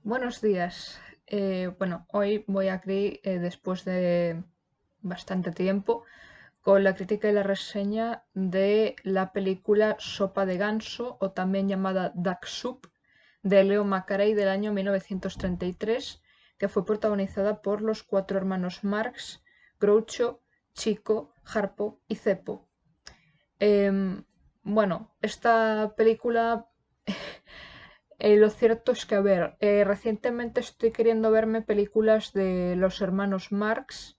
Buenos días. Bueno, hoy voy aquí, después de bastante tiempo, con la crítica y la reseña de la película Sopa de Ganso, o también llamada Duck Soup, de Leo Macarey del año 1933, que fue protagonizada por los cuatro hermanos Marx, Groucho, Chico, Harpo y Cepo. Bueno, esta película, lo cierto es que, a ver, recientemente estoy queriendo verme películas de los hermanos Marx,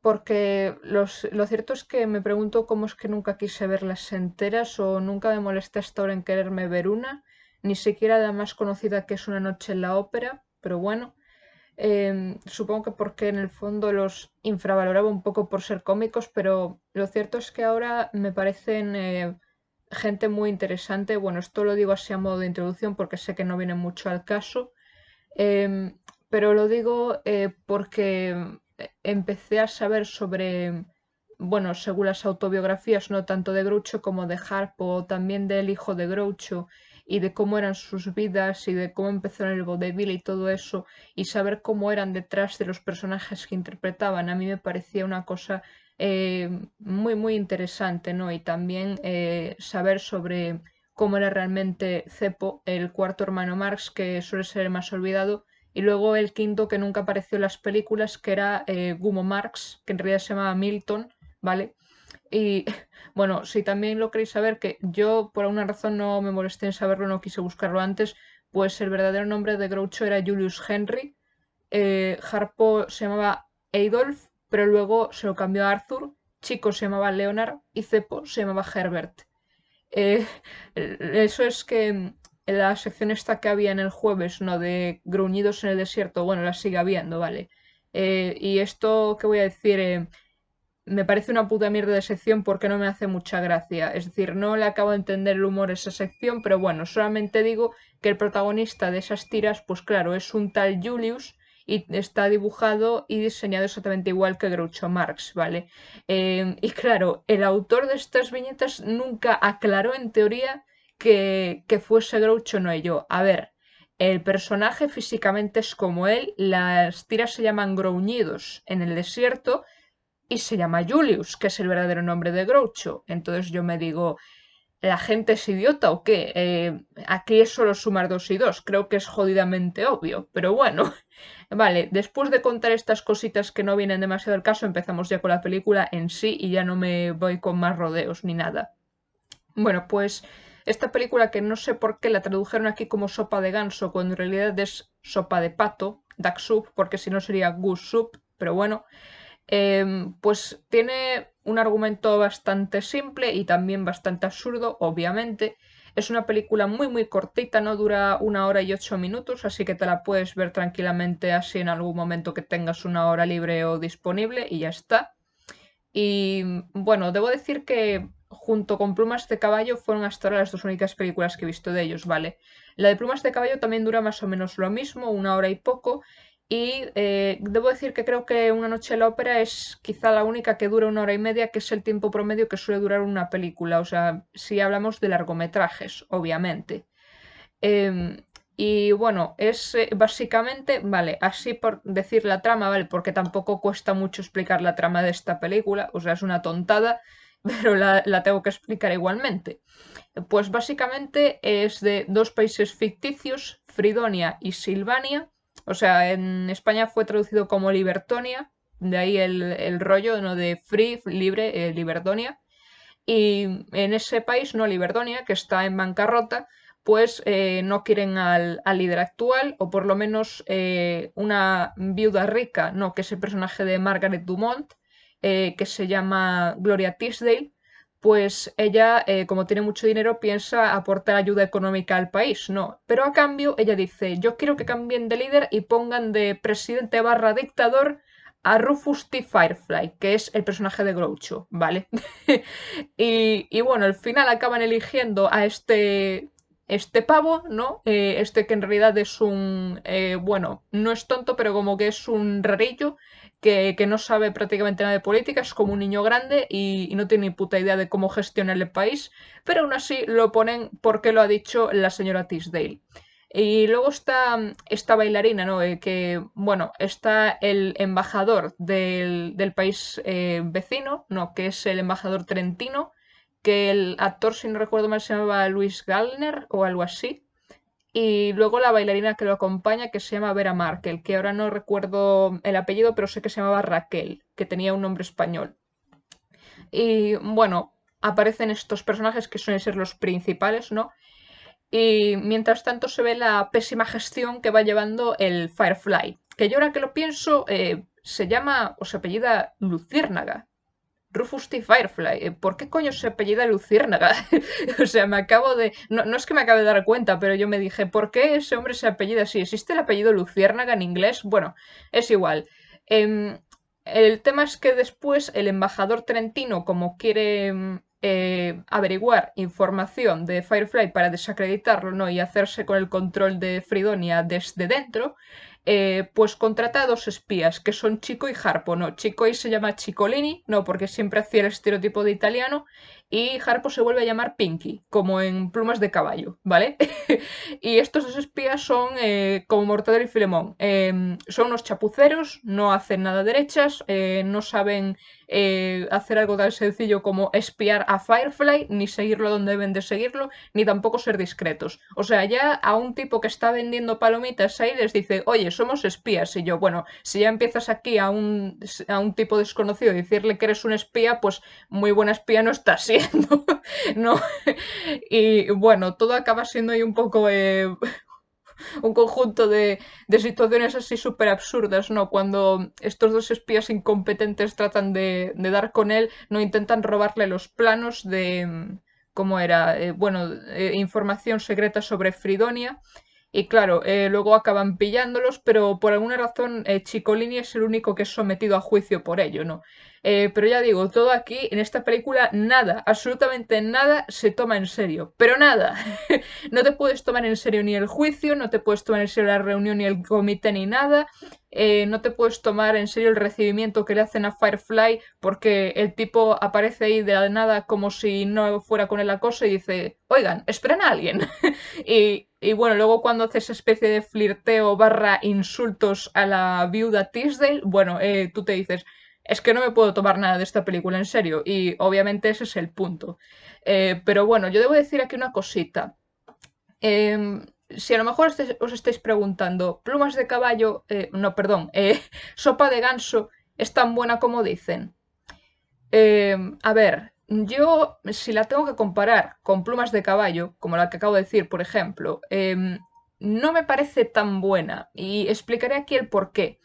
porque lo cierto es que me pregunto cómo es que nunca quise verlas enteras o nunca me molesté hasta ahora en quererme ver una, ni siquiera la más conocida, que es Una noche en la ópera, pero bueno. Supongo que porque en el fondo los infravaloraba un poco por ser cómicos, pero lo cierto es que ahora me parecen gente muy interesante. Bueno, esto lo digo así a modo de introducción porque sé que no viene mucho al caso, em, pero lo digo porque empecé a saber sobre, bueno, según las autobiografías, no tanto de Groucho como de Harpo, también del hijo de Groucho, y de cómo eran sus vidas y de cómo empezó en el vodevil y todo eso, y saber cómo eran detrás de los personajes que interpretaban, a mí me parecía una cosa muy, muy interesante, ¿no? Y también saber sobre cómo era realmente Cepo, el cuarto hermano Marx, que suele ser el más olvidado, y luego el quinto que nunca apareció en las películas, que era Gumo Marx, que en realidad se llamaba Milton, ¿vale? Y bueno, si también lo queréis saber, que yo por alguna razón no me molesté en saberlo, no quise buscarlo antes, pues el verdadero nombre de Groucho era Julius Henry, Harpo se llamaba Adolf, pero luego se lo cambió a Arthur, Chico se llamaba Leonard y Cepo se llamaba Herbert. Eh, Eso es que en la sección esta que había en el jueves, ¿no? De gruñidos en el desierto, bueno, la sigue habiendo, ¿vale? Y esto que voy a decir, me parece una puta mierda de sección porque no me hace mucha gracia. Es decir, no le acabo de entender el humor a esa sección, pero bueno, solamente digo que el protagonista de esas tiras, pues claro, es un tal Julius y está dibujado y diseñado exactamente igual que Groucho Marx, ¿vale? Y claro, el autor de estas viñetas nunca aclaró en teoría que fuese Groucho, no yo. A ver, el personaje físicamente es como él, las tiras se llaman Gruñidos en el desierto y se llama Julius, que es el verdadero nombre de Groucho. Entonces yo me digo, ¿la gente es idiota o qué? Aquí es solo sumar dos y dos, creo que es jodidamente obvio, pero bueno. Vale, después de contar estas cositas que no vienen demasiado al caso, empezamos ya con la película en sí y ya no me voy con más rodeos ni nada. Bueno, pues esta película, que no sé por qué la tradujeron aquí como sopa de ganso, cuando en realidad es sopa de pato, duck soup, porque si no sería goose soup, pero bueno, pues tiene un argumento bastante simple y también bastante absurdo, obviamente. Es una película muy muy cortita, no dura 1 hora y 8 minutos, así que te la puedes ver tranquilamente así en algún momento que tengas una hora libre o disponible y ya está. Y bueno, debo decir que junto con Plumas de Caballo fueron hasta ahora las dos únicas películas que he visto de ellos, ¿vale? La de Plumas de Caballo también dura más o menos lo mismo, 1 hora y poco. Y debo decir que creo que Una noche en la ópera es quizá la única que dura 1 hora y media, que es el tiempo promedio que suele durar una película. O sea, si hablamos de largometrajes, obviamente. Em, y bueno, es básicamente, vale, así por decir la trama, vale, porque tampoco cuesta mucho explicar la trama de esta película, o sea, es una tontada, pero la tengo que explicar igualmente. Pues básicamente es de dos países ficticios, Fridonia y Silvania, o sea, en España fue traducido como Libertonia, de ahí el rollo, ¿no? De free, libre, Libertonia. Y en ese país, no Liberdonia, que está en bancarrota, pues no quieren al líder actual, o por lo menos una viuda rica, no, que es el personaje de Margaret Dumont, que se llama Gloria Tisdale, pues ella, como tiene mucho dinero, piensa aportar ayuda económica al país, no. Pero a cambio, ella dice, yo quiero que cambien de líder y pongan de presidente barra dictador a Rufus T. Firefly, que es el personaje de Groucho, ¿vale? Y bueno, al final acaban eligiendo a este pavo, ¿no? Este que en realidad es bueno, no es tonto, pero como que es un rarillo que no sabe prácticamente nada de política, es como un niño grande y no tiene ni puta idea de cómo gestionar el país, pero aún así lo ponen porque lo ha dicho la señora Tisdale. Y luego está esta bailarina, ¿no? Que, bueno, está el embajador del país vecino, ¿no? Que es el embajador trentino, que el actor, si no recuerdo mal, se llamaba Luis Gallner o algo así. Y luego la bailarina que lo acompaña, que se llama Vera Markel, que ahora no recuerdo el apellido, pero sé que se llamaba Raquel, que tenía un nombre español. Y bueno, aparecen estos personajes que suelen ser los principales, ¿no? Y mientras tanto se ve la pésima gestión que va llevando el Firefly, que yo ahora que lo pienso, se llama o se apellida Luciérnaga. Rufus T. Firefly. ¿Por qué coño se apellida Luciérnaga? O sea, me acabo de... No, no es que me acabe de dar cuenta, pero yo me dije, ¿por qué ese hombre se apellida así? ¿Existe el apellido Luciérnaga en inglés? Bueno, es igual. Em, el tema es que después el embajador trentino, como quiere averiguar información de Firefly para desacreditarlo, ¿no? Y hacerse con el control de Fridonia desde dentro, pues contrata a dos espías, que son Chico y Harpo, ¿no? Chico ahí se llama Chicolini, no, porque siempre hacía el estereotipo de italiano, y Harpo se vuelve a llamar Pinky, como en Plumas de Caballo, ¿vale? Y estos dos espías son como Mortadelo y Filemón. Son unos chapuceros, no hacen nada derechas, no saben hacer algo tan sencillo como espiar a Firefly, ni seguirlo donde deben de seguirlo, ni tampoco ser discretos. O sea, ya a un tipo que está vendiendo palomitas ahí les dice, oye, somos espías. Y yo, bueno, si ya empiezas aquí a un tipo desconocido y decirle que eres un espía, pues muy buena espía no estás siendo, ¿no? Y bueno, todo acaba siendo ahí un poco un conjunto de situaciones así súper absurdas, ¿no? Cuando estos dos espías incompetentes tratan de dar con él, no intentan robarle los planos de, ¿cómo era? Bueno, información secreta sobre Fridonia. Y claro, luego acaban pillándolos, pero por alguna razón Chicolini es el único que es sometido a juicio por ello, ¿no? Pero ya digo, todo aquí, en esta película, nada, absolutamente nada se toma en serio. Pero nada. No te puedes tomar en serio ni el juicio, no te puedes tomar en serio la reunión ni el comité ni nada. No te puedes tomar en serio el recibimiento que le hacen a Firefly porque el tipo aparece ahí de la nada como si no fuera con el acoso y dice, oigan, esperan a alguien. Y bueno, luego cuando hace esa especie de flirteo barra insultos a la viuda Tisdale, bueno, tú te dices, es que no me puedo tomar nada de esta película en serio. Y obviamente ese es el punto. Pero bueno, yo debo decir aquí una cosita. Si a lo mejor os estáis preguntando, plumas de caballo, no, perdón, sopa de ganso es tan buena como dicen. A ver, yo si la tengo que comparar con plumas de caballo, como la que acabo de decir, por ejemplo, no me parece tan buena y explicaré aquí el por qué.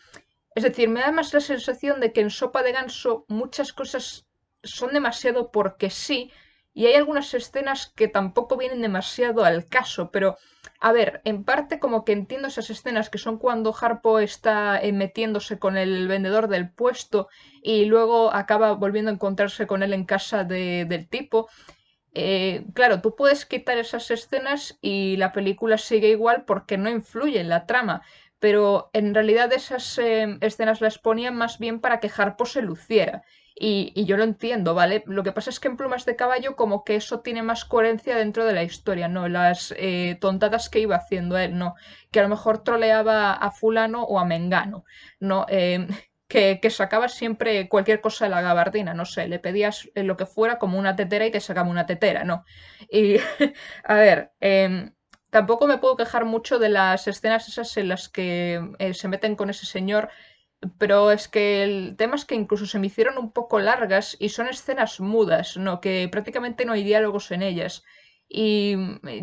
Es decir, me da más la sensación de que en Sopa de Ganso muchas cosas son demasiado porque sí, y hay algunas escenas que tampoco vienen demasiado al caso, pero a ver, en parte como que entiendo esas escenas que son cuando Harpo está metiéndose con el vendedor del puesto y luego acaba volviendo a encontrarse con él en casa del tipo. Claro, tú puedes quitar esas escenas y la película sigue igual porque no influye en la trama, pero en realidad esas escenas las ponían más bien para que Harpo se luciera. Y yo lo entiendo, ¿vale? Lo que pasa es que en Plumas de Caballo como que eso tiene más coherencia dentro de la historia, ¿no? Las tontadas que iba haciendo él, ¿no? Que a lo mejor troleaba a fulano o a mengano, ¿no? Que sacaba siempre cualquier cosa de la gabardina, no sé, le pedías lo que fuera como una tetera y te sacaba una tetera, ¿no? Y, a ver, tampoco me puedo quejar mucho de las escenas esas en las que se meten con ese señor, pero es que el tema es que incluso se me hicieron un poco largas y son escenas mudas, ¿no? Que prácticamente no hay diálogos en ellas. Y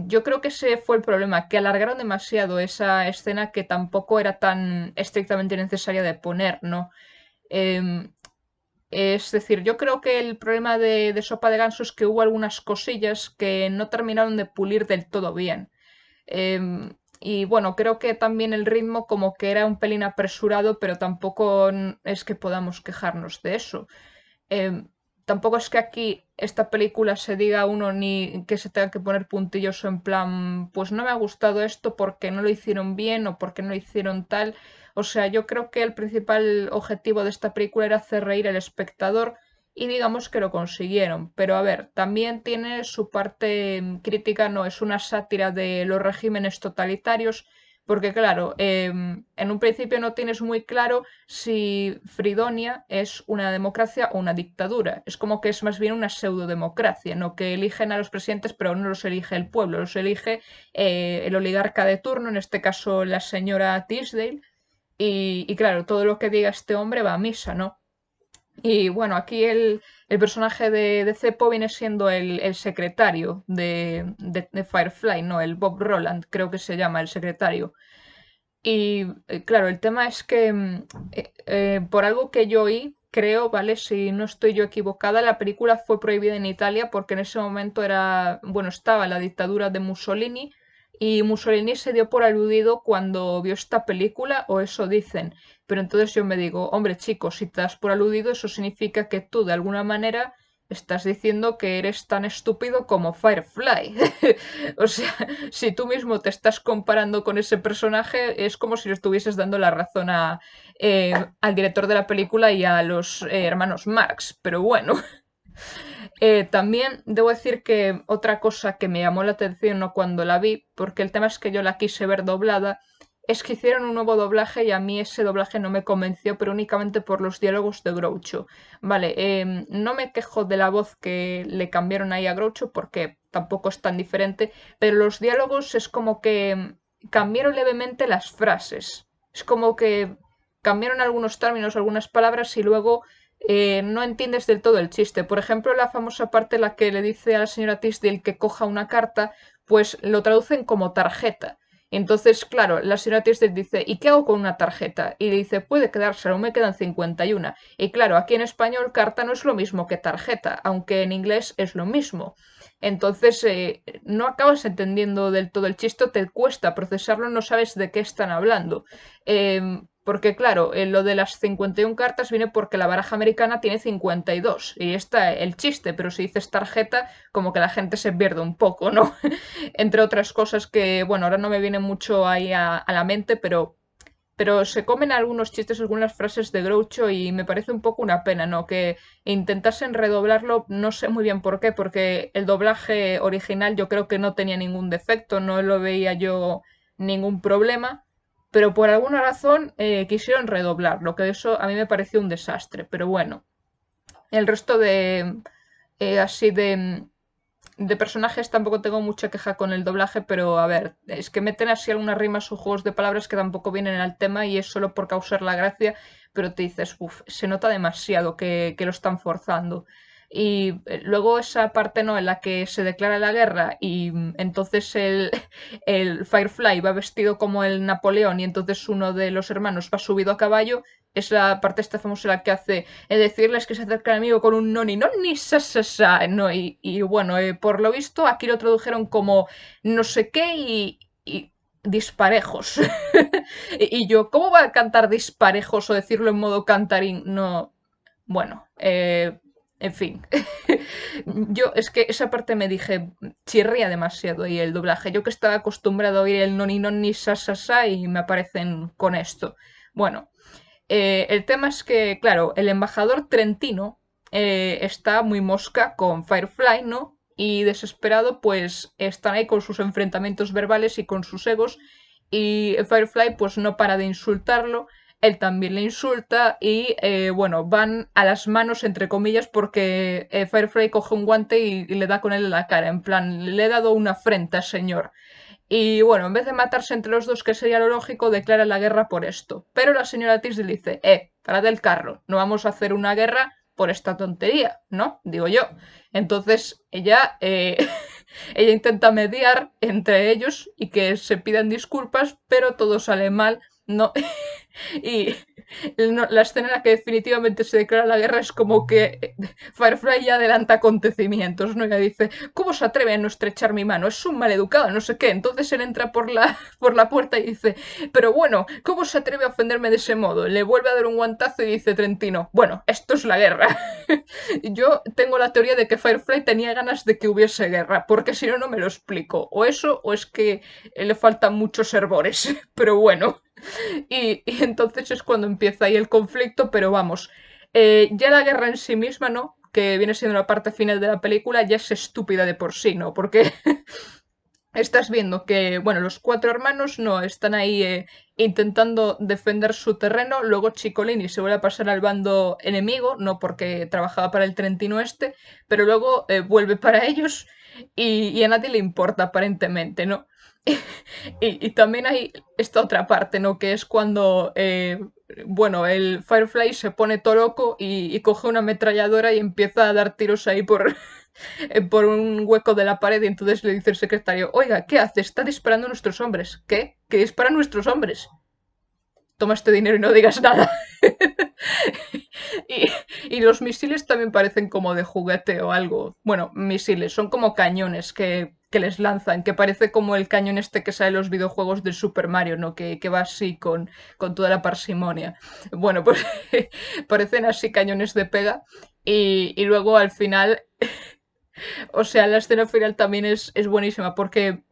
yo creo que ese fue el problema, que alargaron demasiado esa escena que tampoco era tan estrictamente necesaria de poner, ¿no? Em, es decir, yo creo que el problema de Sopa de Ganso es que hubo algunas cosillas que no terminaron de pulir del todo bien. Y bueno, creo que también el ritmo como que era un pelín apresurado, pero tampoco es que podamos quejarnos de eso. Em, Tampoco es que aquí esta película se diga a uno ni que se tenga que poner puntilloso en plan, pues no me ha gustado esto porque no lo hicieron bien o porque no lo hicieron tal. O sea, yo creo que el principal objetivo de esta película era hacer reír al espectador y digamos que lo consiguieron. Pero a ver, también tiene su parte crítica, no es una sátira de los regímenes totalitarios, porque claro, en un principio no tienes muy claro si Fridonia es una democracia o una dictadura. Es como que es más bien una pseudodemocracia, no que eligen a los presidentes, pero no los elige el pueblo, los elige el oligarca de turno, en este caso la señora Tisdale. Y claro, todo lo que diga este hombre va a misa, ¿no? Y bueno, aquí el personaje de Ceppo viene siendo el secretario de Firefly, ¿no? El Bob Roland, creo que se llama el secretario. Y claro, el tema es que por algo que yo oí, creo, ¿vale? Si no estoy yo equivocada, la película fue prohibida en Italia porque en ese momento era, bueno, estaba la dictadura de Mussolini y Mussolini se dio por aludido cuando vio esta película, o eso dicen. Pero entonces yo me digo, hombre, chicos, si te das por aludido, eso significa que tú de alguna manera estás diciendo que eres tan estúpido como Firefly. O sea, si tú mismo te estás comparando con ese personaje, es como si le estuvieses dando la razón al director de la película y a los hermanos Marx. Pero bueno, también debo decir que otra cosa que me llamó la atención, ¿no? Cuando la vi, porque el tema es que yo la quise ver doblada, es que hicieron un nuevo doblaje y a mí ese doblaje no me convenció, pero únicamente por los diálogos de Groucho. Vale, no me quejo de la voz que le cambiaron ahí a Groucho porque tampoco es tan diferente, pero los diálogos es como que cambiaron levemente las frases. Es como que cambiaron algunos términos, algunas palabras y luego no entiendes del todo el chiste. Por ejemplo, la famosa parte en la que le dice a la señora Tisdale que coja una carta, pues lo traducen como tarjeta. Entonces, claro, la señora Tisdale dice, ¿y qué hago con una tarjeta? Y le dice, puede quedárselo, me quedan 51. Y claro, aquí en español carta no es lo mismo que tarjeta, aunque en inglés es lo mismo. Entonces, no acabas entendiendo del todo el chiste, te cuesta procesarlo, no sabes de qué están hablando. Porque claro, lo de las 51 cartas viene porque la baraja americana tiene 52 y está el chiste, pero si dices tarjeta, como que la gente se pierde un poco, ¿no? Entre otras cosas que, bueno, ahora no me viene mucho ahí a la mente, pero se comen algunos chistes, algunas frases de Groucho y me parece un poco una pena, ¿no? Que intentasen redoblarlo, no sé muy bien por qué, porque el doblaje original yo creo que no tenía ningún defecto, no lo veía yo ningún problema, pero por alguna razón quisieron redoblarlo, que eso a mí me pareció un desastre, pero bueno, el resto de así de personajes tampoco tengo mucha queja con el doblaje, pero a ver, es que meten así algunas rimas o juegos de palabras que tampoco vienen al tema y es solo por causar la gracia, pero te dices, uff, se nota demasiado que lo están forzando. Y luego esa parte, ¿no? En la que se declara la guerra y entonces el Firefly va vestido como el Napoleón y entonces uno de los hermanos va subido a caballo, es la parte esta famosa en la que hace decirles que se acerca al amigo con un noni, noni, sa, sa, sa, no, y bueno, por lo visto aquí lo tradujeron como no sé qué y disparejos. Y yo, ¿cómo va a cantar disparejos o decirlo en modo cantarín? No, bueno, en fin. Yo es que esa parte me dije, chirría demasiado y el doblaje. Yo que estaba acostumbrado a oír el noni, noni, sa, sa, sa y me aparecen con esto. Bueno, el tema es que, claro, el embajador trentino está muy mosca con Firefly, ¿no? Y desesperado, pues están ahí con sus enfrentamientos verbales y con sus egos. Y Firefly, pues no para de insultarlo. Él también le insulta y, bueno, van a las manos, entre comillas, porque Firefly coge un guante y le da con él en la cara. En plan, le he dado una afrenta, señor. Y bueno, en vez de matarse entre los dos, que sería lo lógico, declara la guerra por esto. Pero la señora Tisdale dice, parad el carro, no vamos a hacer una guerra por esta tontería, ¿no? Digo yo. Entonces ella, ella intenta mediar entre ellos y que se pidan disculpas, pero todo sale mal, ¿no? Y la escena en la que definitivamente se declara la guerra es como que Firefly ya adelanta acontecimientos, ¿no? Ella dice, ¿cómo se atreve a no estrechar mi mano? Es un maleducado, no sé qué. Entonces él entra por la puerta y dice, pero bueno, ¿cómo se atreve a ofenderme de ese modo? Le vuelve a dar un guantazo y dice Trentino, bueno, esto es la guerra. Yo tengo la teoría de que Firefly tenía ganas de que hubiese guerra, porque si no, no me lo explico. O eso, o es que le faltan muchos hervores. Pero bueno. Y entonces es cuando empieza ahí el conflicto, pero vamos, ya la guerra en sí misma, ¿no? que viene siendo la parte final de la película, ya es estúpida de por sí, ¿no? Porque estás viendo que, bueno, los cuatro hermanos no están ahí intentando defender su terreno, luego Chicolini se vuelve a pasar al bando enemigo, no porque trabajaba para el Trentino este, pero luego vuelve para ellos y a nadie le importa aparentemente, ¿no? Y también hay esta otra parte, ¿no? Que es cuando, bueno, el Firefly se pone todo loco y coge una ametralladora y empieza a dar tiros ahí por, por un hueco de la pared y entonces le dice el secretario, oiga, ¿qué hace? Está disparando a nuestros hombres. ¿Qué? ¿Que dispara a nuestros hombres? Toma este dinero y no digas nada. y, y los misiles también parecen como de juguete o algo. Bueno, misiles, son como cañones que les lanzan, que parece como el cañón este que sale en los videojuegos del Super Mario, ¿no? Que va así con toda la parsimonia. Bueno, pues parecen así cañones de pega. Y luego al final o sea, la escena final también es buenísima porque,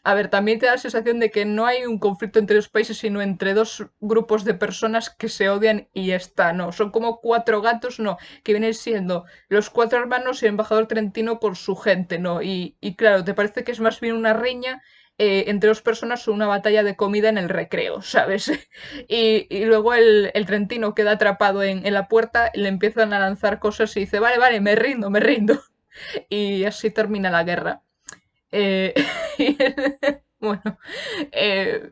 a ver, también te da la sensación de que no hay un conflicto entre los países, sino entre dos grupos de personas que se odian y ya está, ¿no? Son como cuatro gatos, ¿no? Que vienen siendo los cuatro hermanos y el embajador Trentino con su gente, ¿no? Y claro, te parece que es más bien una riña. Entre dos personas o una batalla de comida en el recreo, ¿sabes? Y luego el Trentino queda atrapado en la puerta, le empiezan a lanzar cosas y dice, vale, vale, me rindo, me rindo y así termina la guerra. Eh, bueno, eh,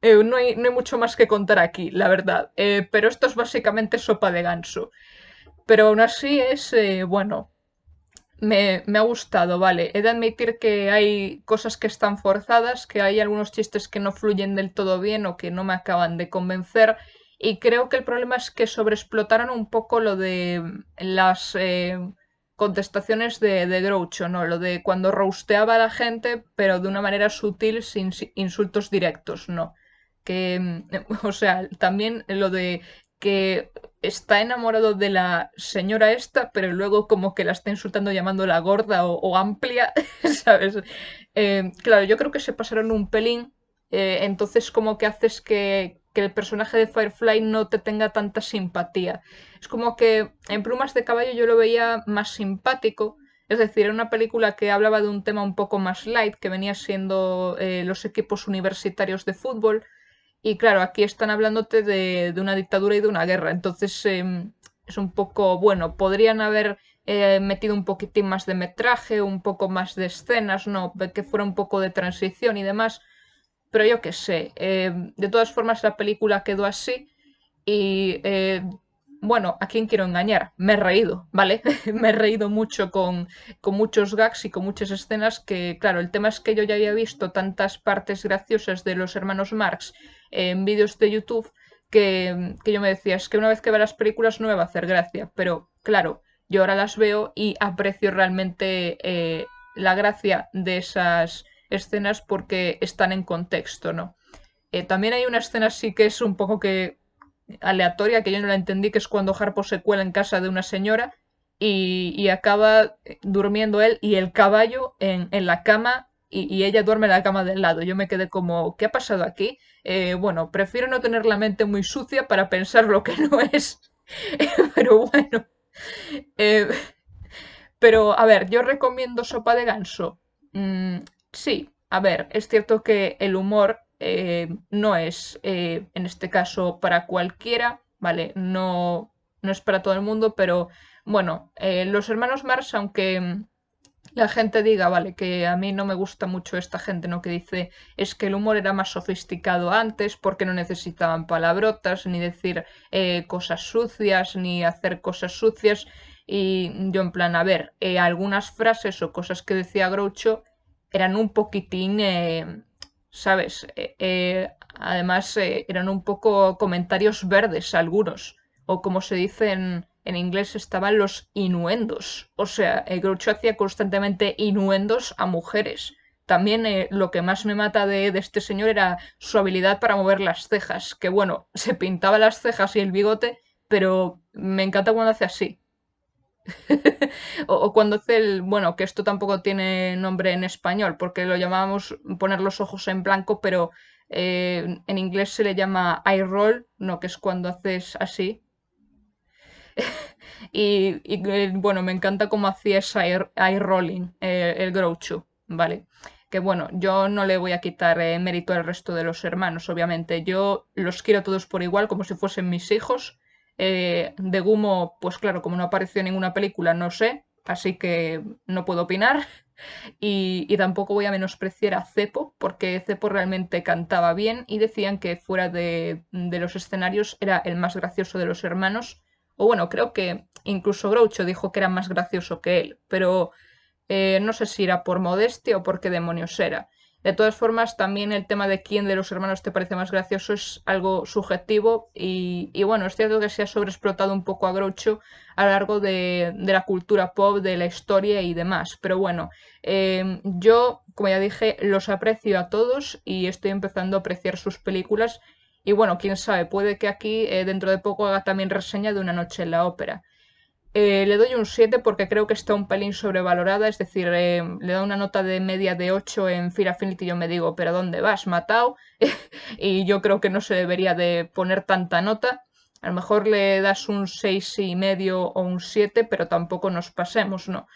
no hay mucho más que contar aquí, la verdad. Pero esto es básicamente sopa de ganso. Pero aún así es, bueno, me ha gustado, vale. He de admitir que hay cosas que están forzadas, que hay algunos chistes que no fluyen del todo bien o que no me acaban de convencer. Y creo que el problema es que sobreexplotaron un poco lo de las contestaciones de Groucho, ¿no? Lo de cuando roasteaba a la gente, pero de una manera sutil, sin insultos directos, ¿no? Que, o sea, también lo de que está enamorado de la señora esta, pero luego como que la está insultando llamándola gorda o amplia, ¿sabes? Claro, yo creo que se pasaron un pelín, entonces como que haces que el personaje de Firefly no te tenga tanta simpatía. Es como que en Plumas de Caballo yo lo veía más simpático, es decir, era una película que hablaba de un tema un poco más light, que venía siendo los equipos universitarios de fútbol, y claro, aquí están hablándote de una dictadura y de una guerra, entonces es un poco, bueno, podrían haber metido un poquitín más de metraje, un poco más de escenas, ¿no? Que fuera un poco de transición y demás, pero yo qué sé. De todas formas, la película quedó así y bueno, ¿a quién quiero engañar? Me he reído, ¿vale? Me he reído mucho con muchos gags y con muchas escenas que, claro, el tema es que yo ya había visto tantas partes graciosas de los hermanos Marx en vídeos de YouTube que yo me decía, es que una vez que vea las películas no me va a hacer gracia, pero claro, yo ahora las veo y aprecio realmente la gracia de esas escenas porque están en contexto, ¿no? También hay una escena así que es un poco que aleatoria, que yo no la entendí, que es cuando Harpo se cuela en casa de una señora y acaba durmiendo él y el caballo en la cama y ella duerme en la cama del lado. Yo me quedé como, ¿qué ha pasado aquí? Bueno, prefiero no tener la mente muy sucia para pensar lo que no es. Pero bueno, eh, pero a ver, yo recomiendo Sopa de Ganso. Mm, sí, a ver, es cierto que el humor no es, en este caso, para cualquiera, ¿vale? No, no es para todo el mundo, pero bueno, los hermanos Marx, aunque la gente diga, vale, que a mí no me gusta mucho esta gente, ¿no? Que dice, es que el humor era más sofisticado antes porque no necesitaban palabrotas, ni decir cosas sucias, ni hacer cosas sucias. Y yo en plan, a ver, algunas frases o cosas que decía Groucho eran un poquitín, ¿sabes? Además, eran un poco comentarios verdes algunos, o como se dice en inglés estaban los inuendos. O sea, Groucho hacía constantemente inuendos a mujeres. También lo que más me mata de este señor era su habilidad para mover las cejas, que bueno, se pintaba las cejas y el bigote, pero me encanta cuando hace así. O cuando hace el, bueno, que esto tampoco tiene nombre en español, porque lo llamábamos poner los ojos en blanco, pero en inglés se le llama eye roll, no, que es cuando haces así. Bueno, me encanta cómo hacía ese eye rolling, el Groucho, ¿vale? Que bueno, yo no le voy a quitar mérito al resto de los hermanos, obviamente. Yo los quiero a todos por igual, como si fuesen mis hijos. De Gumo, pues claro, como no apareció en ninguna película, no sé, así que no puedo opinar. Y tampoco voy a menospreciar a Cepo, porque Cepo realmente cantaba bien y decían que fuera de los escenarios era el más gracioso de los hermanos. O bueno, creo que incluso Groucho dijo que era más gracioso que él, pero no sé si era por modestia o por qué demonios era. De todas formas, también el tema de quién de los hermanos te parece más gracioso es algo subjetivo y bueno, es cierto que se ha sobreexplotado un poco a Groucho a lo largo de la cultura pop, de la historia y demás. Pero bueno, yo, como ya dije, los aprecio a todos y estoy empezando a apreciar sus películas. Y bueno, quién sabe, puede que aquí dentro de poco haga también reseña de Una noche en la ópera. Le doy un 7 porque creo que está un pelín sobrevalorada, es decir, le da una nota de media de 8 en Fear Affinity y yo me digo, ¿pero dónde vas, Matao? Y yo creo que no se debería de poner tanta nota. A lo mejor le das un 6,5 o un 7, pero tampoco nos pasemos, ¿no?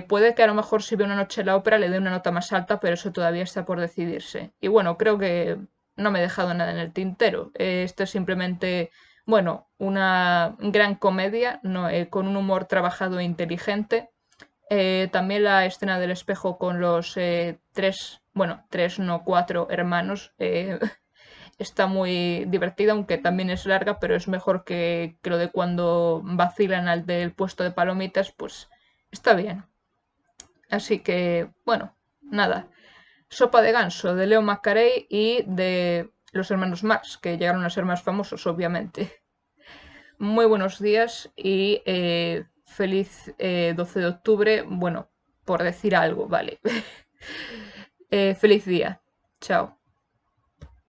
Puede que a lo mejor si ve Una noche en la ópera le dé una nota más alta, pero eso todavía está por decidirse. Y bueno, creo que no me he dejado nada en el tintero. Esto es simplemente, bueno, una gran comedia, ¿no? Con un humor trabajado e inteligente. También la escena del espejo con los tres, bueno, tres, no cuatro hermanos, está muy divertida, aunque también es larga, pero es mejor que lo de cuando vacilan al del puesto de palomitas, pues está bien. Así que, bueno, nada. Sopa de ganso de Leo Macarey y de los hermanos Marx, que llegaron a ser más famosos, obviamente. Muy buenos días y feliz 12 de octubre. Bueno, por decir algo, vale. Feliz día. Chao.